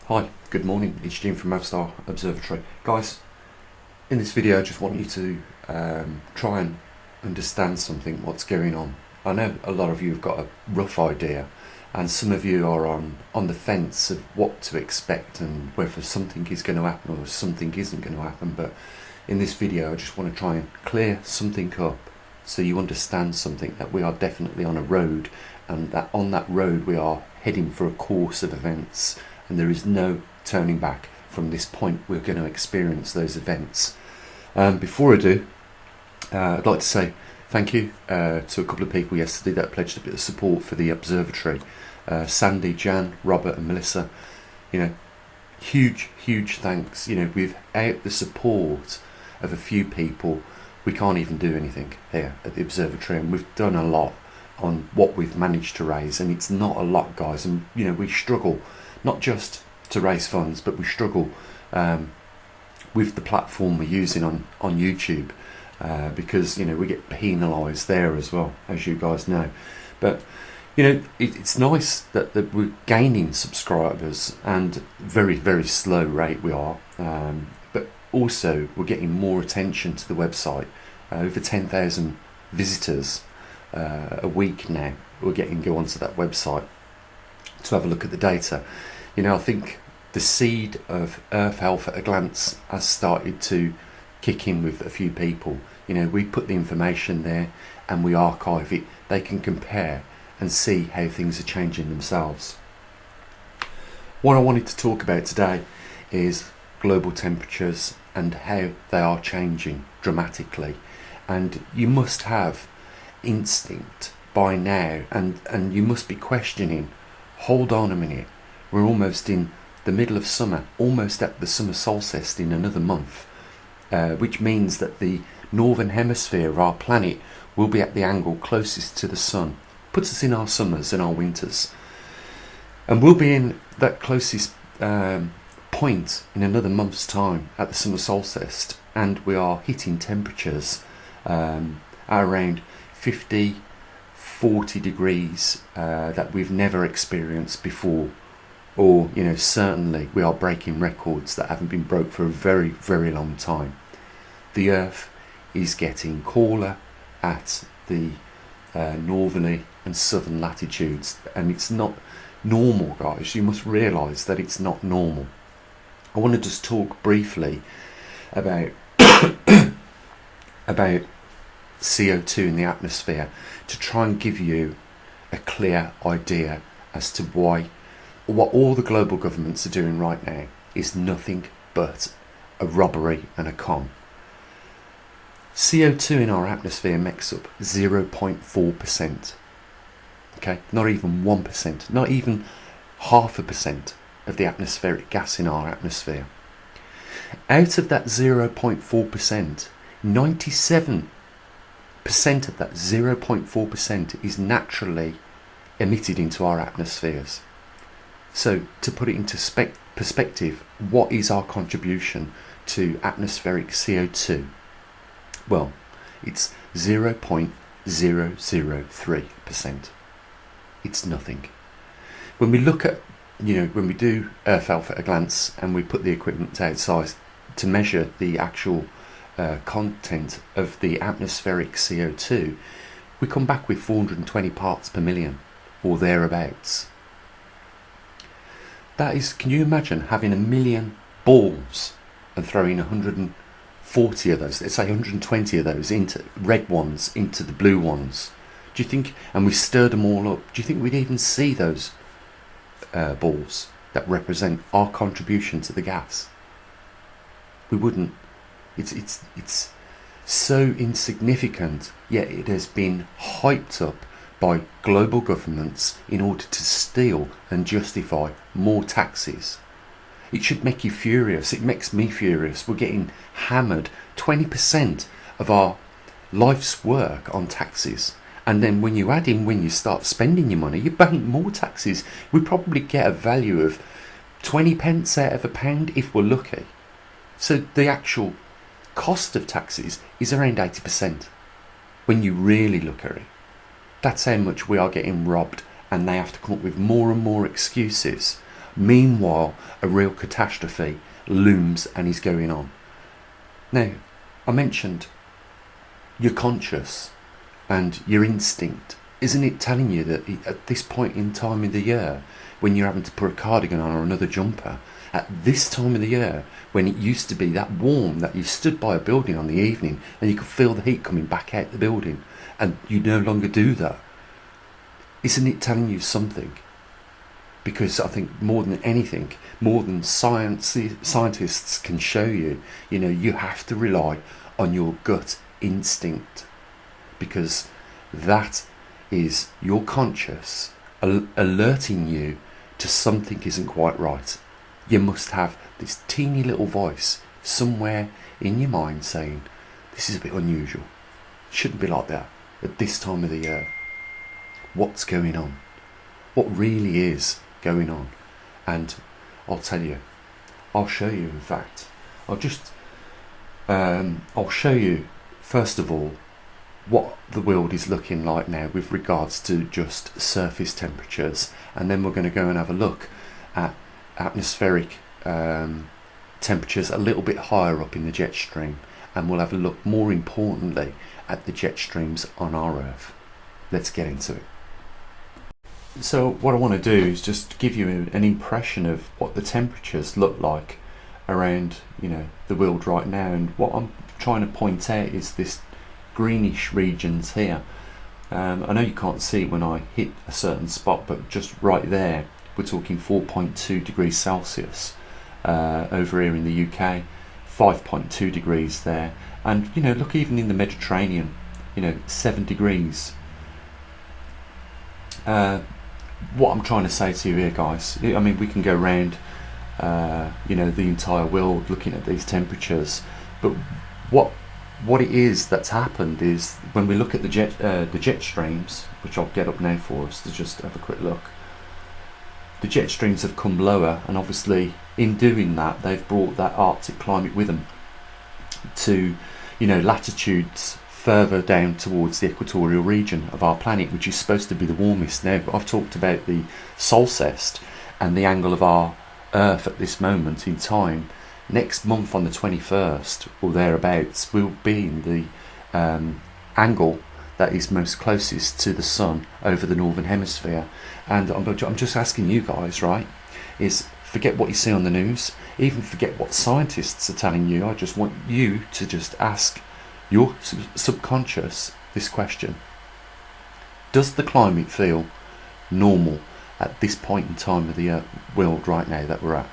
Hi, good morning, it's Jim from maverickstar Observatory. Guys, in this video I just want you to try and understand something, what's going on. I know a lot of you have got a rough idea and some of you are on the fence of what to expect and whether something is going to happen or something isn't going to happen, but in this video I just want to try and clear something up so you understand something, that we are definitely on a road, and that on that road we are heading for a course of events, and there is no turning back. From this point we're going to experience those events. Before I do, I'd like to say thank you to a couple of people yesterday that pledged a bit of support for the observatory. Sandy, Jan, Robert and Melissa, you know, huge thanks. You know, without the support of a few people we can't even do anything here at the observatory, and we've done a lot on what we've managed to raise, and it's not a lot, guys, and you know, we struggle not just to raise funds, but we struggle with the platform we're using on YouTube, because you know, we get penalised there as well, as you guys know. But you know, it's nice that we're gaining subscribers, and very slow rate we are, but also we're getting more attention to the website. Over 10,000 visitors a week now we're getting go onto that website to have a look at the data. You know, I think the seed of Earth Health at a Glance has started to kick in with a few people. You know, we put the information there and we archive it. They can compare and see how things are changing themselves. What I wanted to talk about today is global temperatures and how they are changing dramatically, and you must have instinct by now, and you must be questioning, hold on a minute, we're almost in the middle of summer, almost at the summer solstice in another month, which means that the northern hemisphere of our planet will be at the angle closest to the sun, puts us in our summers and our winters, and we'll be in that closest point in another month's time at the summer solstice, and we are hitting temperatures around 50-40 degrees that we've never experienced before, or you know, certainly we are breaking records that haven't been broke for a very long time. The earth is getting cooler at the northerly and southern latitudes, and it's not normal, guys. You must realise that it's not normal. I want to just talk briefly about about CO2 in the atmosphere to try and give you a clear idea as to why what all the global governments are doing right now is nothing but a robbery and a con. CO2 in our atmosphere makes up 0.4%. Okay, not even 1%, not even 0.5% of the atmospheric gas in our atmosphere. Out of that 0.4%, 97% of that 0.4% is naturally emitted into our atmospheres. So to put it into perspective, what is our contribution to atmospheric CO2? Well, it's 0.003%. It's nothing. When we look at, you know, when we do Earth Health at a Glance and we put the equipment outside to measure the actual content of the atmospheric CO2, we come back with 420 parts per million or thereabouts. That is, can you imagine having 1 million balls and throwing 140 of those, let's say 120 of those, into red ones into the blue ones? Do you think, and we stirred them all up, do you think we'd even see those balls that represent our contribution to the gas? We wouldn't. It's so insignificant, yet it has been hyped up by global governments in order to steal and justify more taxes. It should make you furious. It makes me furious. We're getting hammered 20% of our life's work on taxes, and then when you add in, when you start spending your money, you bank more taxes. We probably get a value of 20 pence out of a pound if we're lucky. So the actual cost of taxes is around 80% when you really look at it. That's how much we are getting robbed, and they have to come up with more and more excuses, Meanwhile, a real catastrophe looms and is going on. Now, I mentioned your conscious and your instinct. Isn't it telling you that at this point in time of the year, when you're having to put a cardigan on or another jumper, at this time of the year, when it used to be that warm that you stood by a building on the evening and you could feel the heat coming back out the building, and you no longer do that? Isn't it telling you something? Because I think more than anything, more than scientists can show you, you have to rely on your gut instinct, because that is your conscious alerting you to something isn't quite right. You must have this teeny little voice somewhere in your mind saying, this is a bit unusual. It shouldn't be like that at this time of the year. What's going on? What really is going on? And I'll tell you, I'll show you. In fact, I'll show you first of all what the world is looking like now with regards to just surface temperatures, and then we're going to go and have a look at atmospheric temperatures a little bit higher up in the jet stream, and we'll have a look more importantly at the jet streams on our Earth. Let's get into it. So what I want to do is just give you an impression of what the temperatures look like around the world right now, and what I'm trying to point out is this greenish regions here. I know you can't see it when I hit a certain spot, but just right there we're talking 4.2 degrees Celsius over here in the UK, 5.2 degrees there, and look, even in the Mediterranean, 7 degrees. What I'm trying to say to you here, guys, I mean, we can go around the entire world looking at these temperatures, but what it is that's happened is, when we look at the jet streams, which I'll get up now for us to just have a quick look, the jet streams have come lower, and obviously in doing that they've brought that Arctic climate with them to latitudes further down towards the equatorial region of our planet, which is supposed to be the warmest. Now, I've talked about the solstice and the angle of our Earth at this moment in time. Next month on the 21st or thereabouts, we'll be in the angle that is most closest to the sun over the northern hemisphere. And I'm just asking you guys, right, is forget what you see on the news, even forget what scientists are telling you. I just want you to just ask your subconscious this question: does the climate feel normal at this point in time of the world right now that we're at?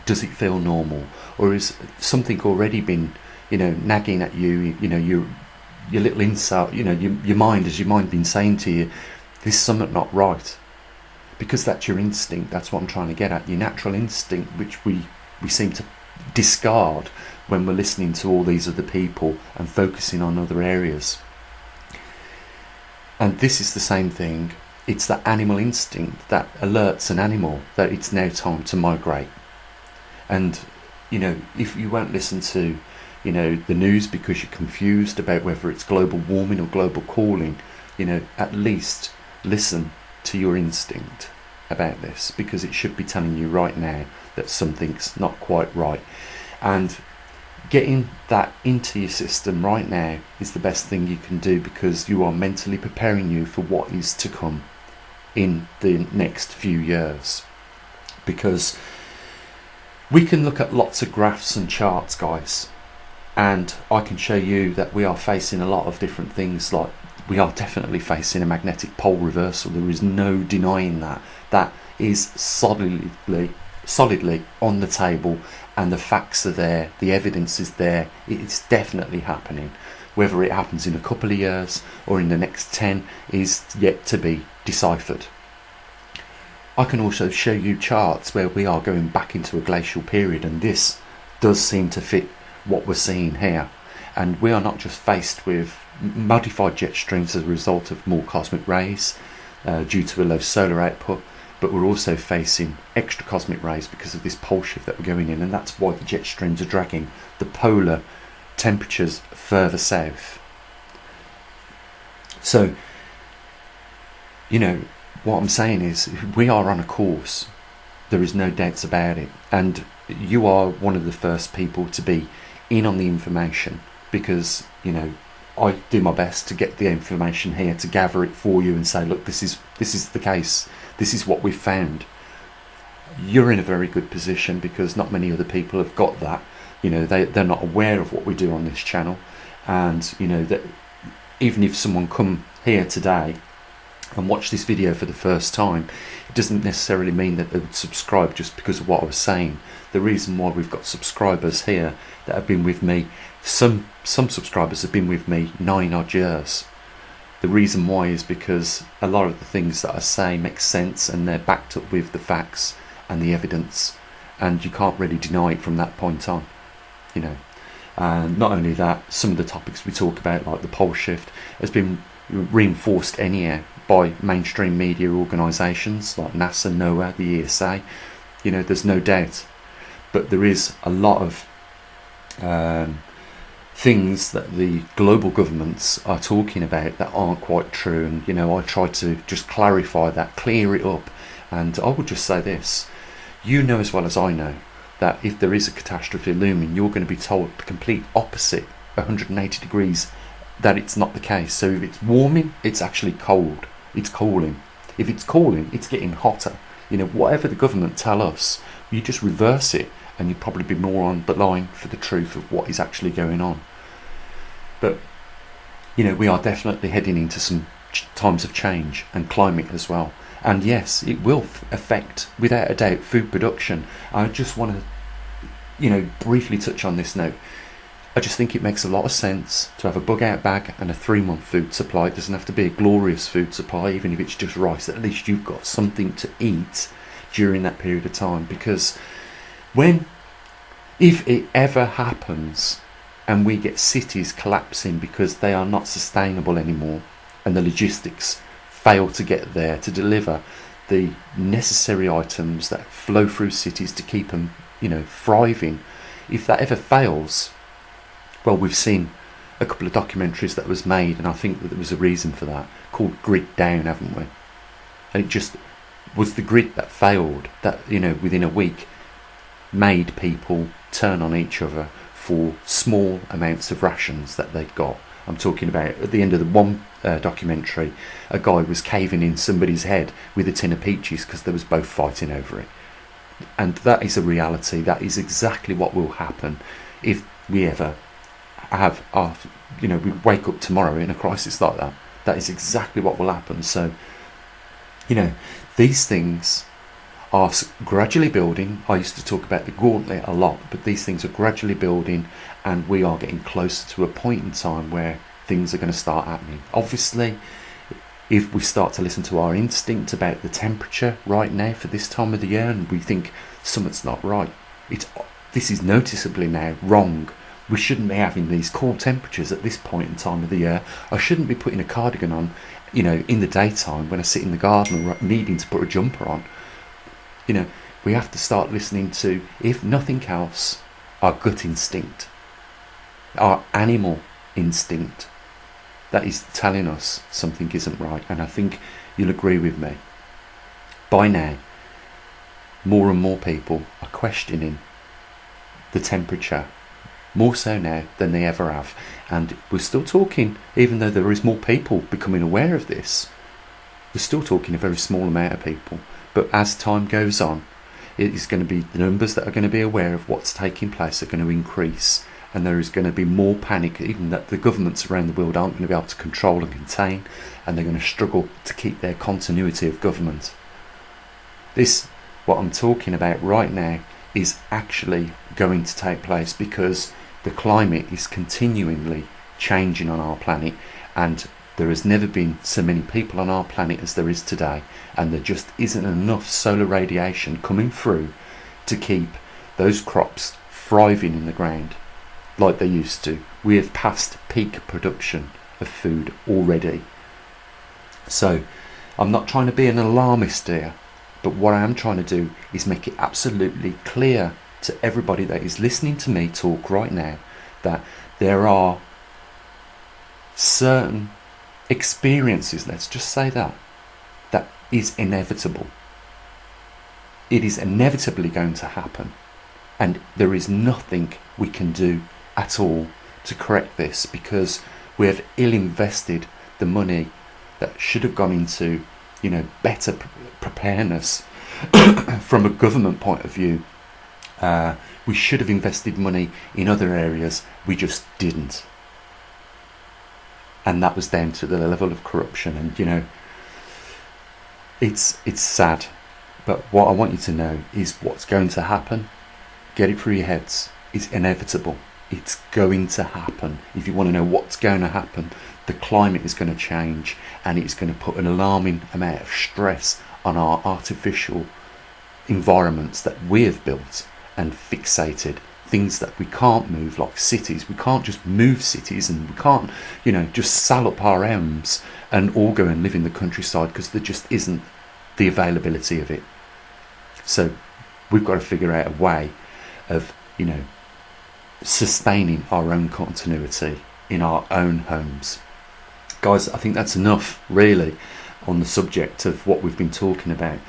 Does it feel normal, or is something already been nagging at you, your little insult, your mind, has your mind been saying to you, there's something not right? Because that's your instinct. That's what I'm trying to get at, your natural instinct, which we seem to discard when we're listening to all these other people and focusing on other areas. And this is the same thing. It's that animal instinct that alerts an animal that it's now time to migrate. And if you won't listen to the news because you're confused about whether it's global warming or global cooling, at least listen to your instinct about this, because it should be telling you right now that something's not quite right. And getting that into your system right now is the best thing you can do, because you are mentally preparing you for what is to come in the next few years. Because we can look at lots of graphs and charts, guys, and I can show you that we are facing a lot of different things. Like, we are definitely facing a magnetic pole reversal. There is no denying that. That is solidly on the table, and the facts are there, the evidence is there. It's definitely happening. Whether it happens in a couple of years or in the next 10 is yet to be deciphered. I can also show you charts where we are going back into a glacial period, and this does seem to fit what we're seeing here. And we are not just faced with modified jet streams as a result of more cosmic rays due to a low solar output, but we're also facing extra cosmic rays because of this pole shift that we're going in, and that's why the jet streams are dragging the polar temperatures further south. So, what I'm saying is, we are on a course There is no doubts about it. And you are one of the first people to be in on the information, because, you know, I do my best to get the information here, to gather it for you and say, look, this is the case, this is what we've found. You're in a very good position, because not many other people have got that. You know, they're not aware of what we do on this channel. And, you know, that even if someone come here today and watch this video for the first time, it doesn't necessarily mean that they would subscribe just because of what I was saying. The reason why we've got subscribers here that have been with me, some subscribers have been with me 9 odd years. The reason why is because a lot of the things that I say make sense, and they're backed up with the facts and the evidence, and you can't really deny it from that point on, you know. And not only that, some of the topics we talk about, like the pole shift, has been reinforced anyhow by mainstream media organisations like NASA, NOAA, the ESA. You know, there's no doubt. But there is a lot of things that the global governments are talking about that aren't quite true. And, you know, I try to just clarify that, clear it up. And I would just say this: you know as well as I know that if there is a catastrophe looming, you're going to be told the complete opposite, 180 degrees, that it's not the case. So if it's warming, it's actually cold. It's cooling. If it's cooling, it's getting hotter. You know, whatever the government tell us, you just reverse it, and you'd probably be more on the line for the truth of what is actually going on. But, you know, we are definitely heading into some times of change, and climate as well. And yes, it will affect, without a doubt, food production. I just want to, you know, briefly touch on this note. I just think it makes a lot of sense to have a bug out bag and a 3-month food supply. It doesn't have to be a glorious food supply, even if it's just rice. At least you've got something to eat during that period of time. Because if it ever happens and we get cities collapsing because they are not sustainable anymore, and the logistics fail to get there to deliver the necessary items that flow through cities to keep them, you know, thriving, if that ever fails, well, we've seen a couple of documentaries that was made, and I think that there was a reason for that, called Grid Down, haven't we? And it just was the grid that failed, that, you know, within a week made people turn on each other for small amounts of rations that they'd got. I'm talking about at the end of the one documentary, a guy was caving in somebody's head with a tin of peaches because they was both fighting over it. And that is a reality. That is exactly what will happen if we ever have our, you know, we wake up tomorrow in a crisis like that. That is exactly what will happen. So, you know, these things are gradually building. I used to talk about the gauntlet a lot, but these things are gradually building, and we are getting closer to a point in time where things are going to start happening. Obviously, if we start to listen to our instinct about the temperature right now for this time of the year, and we think something's not right, this is noticeably now wrong. We shouldn't be having these cool temperatures at this point in time of the year. I shouldn't be putting a cardigan on, you know, in the daytime when I sit in the garden, or needing to put a jumper on. You know, we have to start listening to, if nothing else, our gut instinct, our animal instinct, that is telling us something isn't right. And I think you'll agree with me. By now, more and more people are questioning the temperature, more so now than they ever have. And we're still talking, even though there is more people becoming aware of this, we're still talking a very small amount of people. But as time goes on, it is going to be the numbers that are going to be aware of what's taking place are going to increase, and there is going to be more panic, even that the governments around the world aren't going to be able to control and contain, and they're going to struggle to keep their continuity of government. This, what I'm talking about right now, is actually going to take place because the climate is continually changing on our planet, and there has never been so many people on our planet as there is today, and there just isn't enough solar radiation coming through to keep those crops thriving in the ground like they used to. We have passed peak production of food already. So I'm not trying to be an alarmist here, but what I am trying to do is make it absolutely clear to everybody that is listening to me talk right now that there are certain experiences, let's just say that is inevitable. It is inevitably going to happen, and there is nothing we can do at all to correct this, because we have ill invested the money that should have gone into, better preparedness from a government point of view. We should have invested money in other areas. We just didn't, and that was down to the level of corruption. And it's sad, but what I want you to know is what's going to happen. Get it through your heads. It's inevitable. It's going to happen. If you want to know what's going to happen, the climate is going to change, and it's going to put an alarming amount of stress on our artificial environments that we have built and fixated. Things that we can't move, like cities. We can't just move cities, and we can't, just sell up our homes and all go and live in the countryside, because there just isn't the availability of it. So we've got to figure out a way of, sustaining our own continuity in our own homes. Guys, I think that's enough really on the subject of what we've been talking about.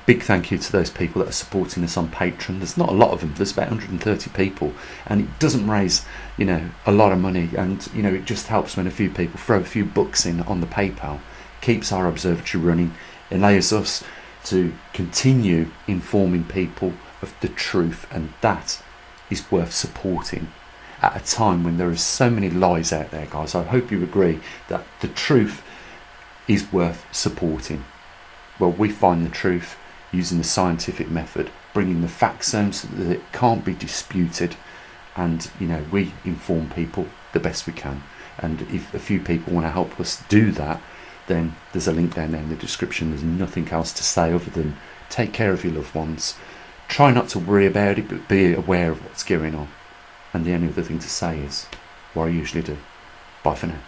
Big thank you to those people that are supporting us on Patreon. There's not a lot of them. There's about 130 people, and it doesn't raise, a lot of money, and it just helps when a few people throw a few bucks in on the PayPal. Keeps our observatory running, allows us to continue informing people of the truth, and that is worth supporting at a time when there are so many lies out there, guys. I hope you agree that the truth is worth supporting. Well, we find the truth using the scientific method, bringing the facts home so that it can't be disputed, and we inform people the best we can. And if a few people want to help us do that, then there's a link down there in the description. There's nothing else to say other than take care of your loved ones. Try not to worry about it, but be aware of what's going on. And the only other thing to say is what I usually do. Bye for now.